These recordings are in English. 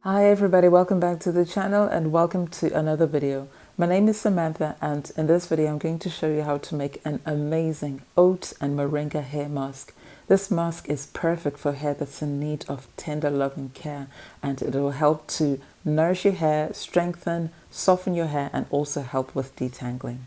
Hi everybody, welcome back to the channel and welcome to another video. My name is Samantha and in this video I'm going to show you how to make an amazing oat and moringa hair mask. This mask is perfect for hair that's in need of tender loving care, and it will help to nourish your hair, strengthen, soften your hair, and also help with detangling.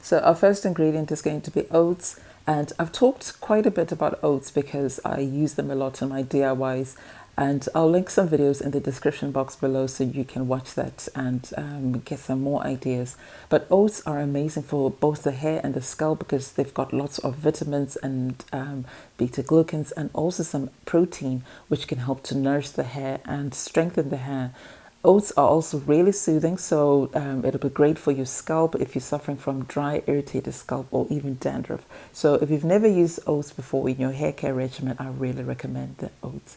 So our first ingredient is going to be oats, and I've talked quite a bit about oats because I use them a lot in my DIYs, and I'll link some videos in the description box below so you can watch that and get some more ideas. But oats are amazing for both the hair and the scalp because they've got lots of vitamins and beta-glucans and also some protein which can help to nourish the hair and strengthen the hair. Oats are also really soothing, so it'll be great for your scalp if you're suffering from dry, irritated scalp or even dandruff. So if you've never used oats before in your hair care regimen, I really recommend the oats.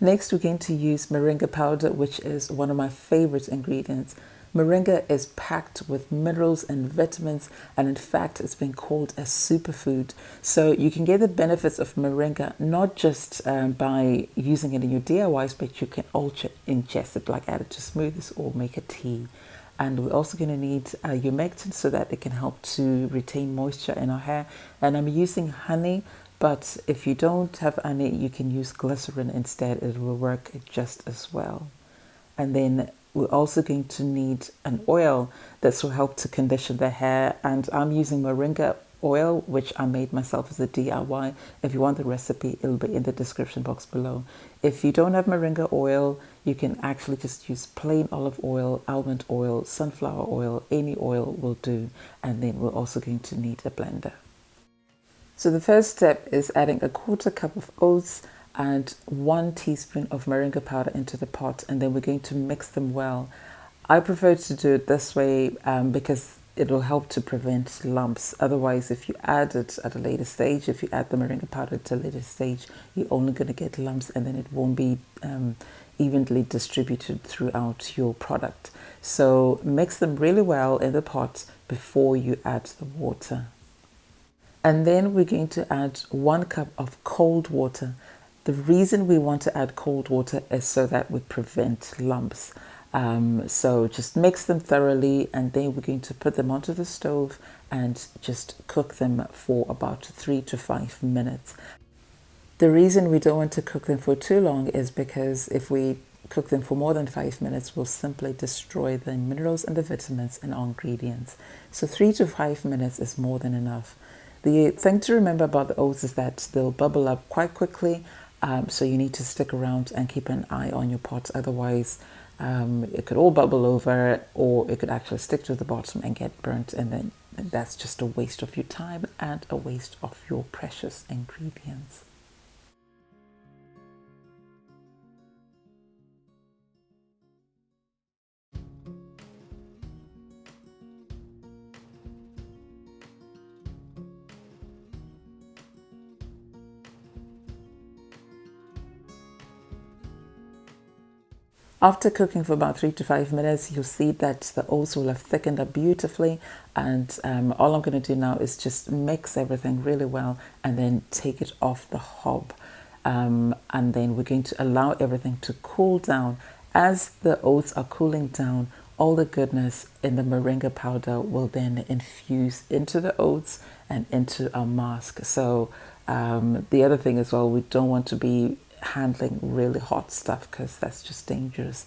Next, we're going to use moringa powder, which is one of my favorite ingredients. Moringa is packed with minerals and vitamins, and in fact, it's been called a superfood. So you can get the benefits of moringa not just by using it in your DIYs, but you can also ingest it, like add it to smoothies or make a tea. And we're also going to need humectant so that it can help to retain moisture in our hair. And I'm using honey. But if you don't have honey, you can use glycerin instead. It will work just as well. And then we're also going to need an oil that will help to condition the hair. And I'm using moringa oil, which I made myself as a DIY. If you want the recipe, it'll be in the description box below. If you don't have moringa oil, you can actually just use plain olive oil, almond oil, sunflower oil, any oil will do. And then we're also going to need a blender. So the first step is adding a quarter cup of oats and 1 teaspoon of moringa powder into the pot, and then we're going to mix them well. I prefer to do it this way because it will help to prevent lumps. Otherwise, if you add it at a later stage, if you add the moringa powder at a later stage, you're only going to get lumps and then it won't be evenly distributed throughout your product. So mix them really well in the pot before you add the water. And then we're going to add 1 cup of cold water. The reason we want to add cold water is so that we prevent lumps. So just mix them thoroughly, and then we're going to put them onto the stove and just cook them for about 3 to 5 minutes. The reason we don't want to cook them for too long is because if we cook them for more than 5 minutes, we'll simply destroy the minerals and the vitamins in our ingredients. So 3 to 5 minutes is more than enough. The thing to remember about the oats is that they'll bubble up quite quickly, so you need to stick around and keep an eye on your pot. Otherwise, it could all bubble over, or it could actually stick to the bottom and get burnt, and then that's just a waste of your time and a waste of your precious ingredients. After cooking for about 3 to 5 minutes, you'll see that the oats will have thickened up beautifully. And all I'm going to do now is just mix everything really well and then take it off the hob. And then we're going to allow everything to cool down. As the oats are cooling down, all the goodness in the moringa powder will then infuse into the oats and into our mask. So the other thing as well, we don't want to be handling really hot stuff because that's just dangerous.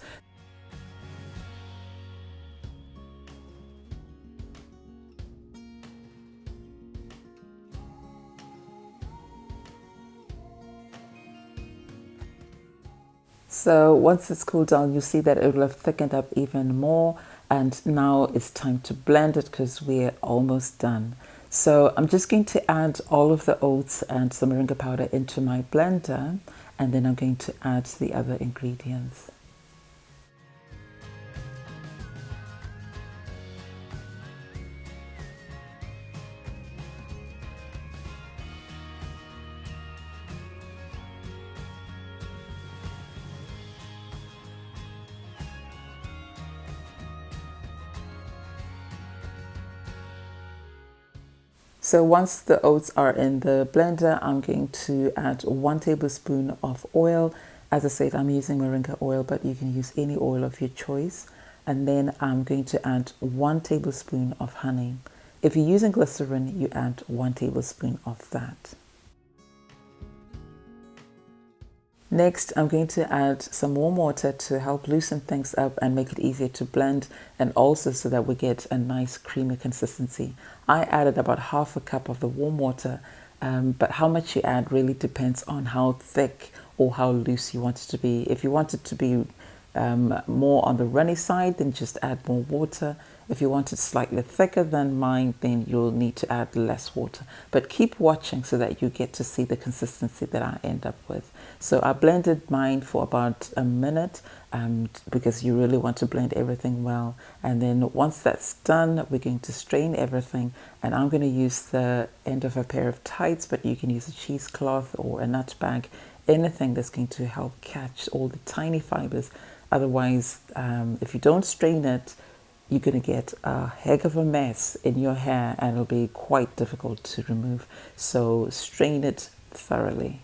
So once it's cooled down, you'll see that it will have thickened up even more, and now it's time to blend it because we're almost done. So I'm just going to add all of the oats and some moringa powder into my blender, and then I'm going to add the other ingredients. So once the oats are in the blender, I'm going to add 1 tablespoon of oil As I said, I'm using moringa oil, but you can use any oil of your choice. And then I'm going to add 1 tablespoon of honey. If you're using glycerin, you add 1 tablespoon of that. Next, I'm going to add some warm water to help loosen things up and make it easier to blend, and also so that we get a nice creamy consistency. I added about half a cup of the warm water, but how much you add really depends on how thick or how loose you want it to be. If you want it to be more on the runny side, then just add more water. If you want it slightly thicker than mine, then you'll need to add less water. But keep watching so that you get to see the consistency that I end up with. So I blended mine for about a minute because you really want to blend everything well. And then once that's done, we're going to strain everything. And I'm going to use the end of a pair of tights, but you can use a cheesecloth or a nut bag, anything that's going to help catch all the tiny fibers. Otherwise, if you don't strain it, you're going to get a heck of a mess in your hair and it'll be quite difficult to remove. So strain it thoroughly.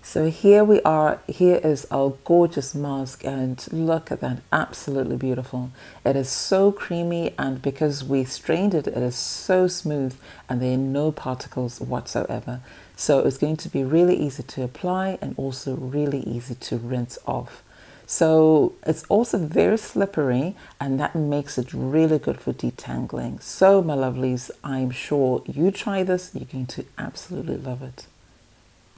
So here we are, here is our gorgeous mask, and look at that, absolutely beautiful. It is so creamy, and because we strained it, it is so smooth and there are no particles whatsoever. So it's going to be really easy to apply and also really easy to rinse off. So it's also very slippery, and that makes it really good for detangling. So my lovelies, I'm sure you try this, you're going to absolutely love it.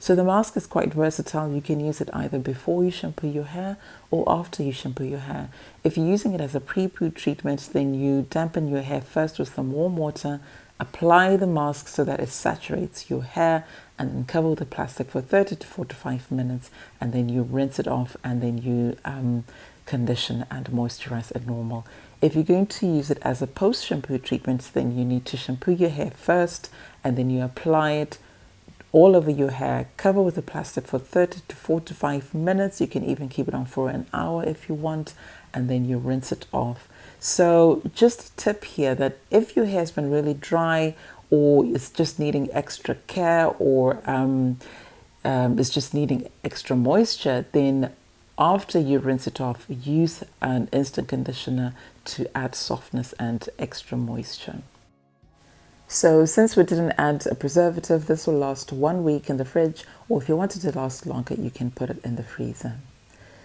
So the mask is quite versatile. You can use it either before you shampoo your hair or after you shampoo your hair. If you're using it as a pre-poo treatment, then you dampen your hair first with some warm water, apply the mask so that it saturates your hair, and then cover with the plastic for 30 to 45 minutes, and then you rinse it off, and then you condition and moisturize as normal. If you're going to use it as a post-shampoo treatment, then you need to shampoo your hair first, and then you apply it all over your hair, cover with the plastic for 30 to 45 minutes. You can even keep it on for an hour if you want, and then you rinse it off. So just a tip here that if your hair has been really dry, or it's just needing extra care, or it's just needing extra moisture, then after you rinse it off, use an instant conditioner to add softness and extra moisture. So since we didn't add a preservative, this will last 1 week in the fridge, or if you want it to last longer, you can put it in the freezer.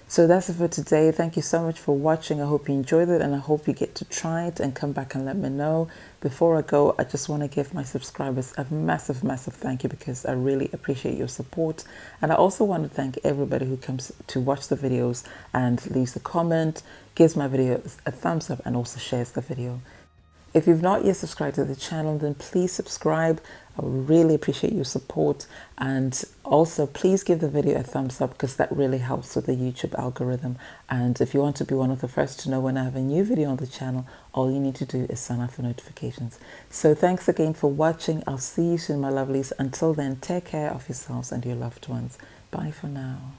So that's it for today. Thank you so much for watching. I hope you enjoyed it, and I hope you get to try it and come back and let me know. Before I go, I just want to give my subscribers a massive, massive thank you, because I really appreciate your support. And I also want to thank everybody who comes to watch the videos and leaves a comment, gives my videos a thumbs up, and also shares the video. If you've not yet subscribed to the channel, then please subscribe. I would really appreciate your support. And also, please give the video a thumbs up because that really helps with the YouTube algorithm. And if you want to be one of the first to know when I have a new video on the channel, all you need to do is sign up for notifications. So thanks again for watching. I'll see you soon, my lovelies. Until then, take care of yourselves and your loved ones. Bye for now.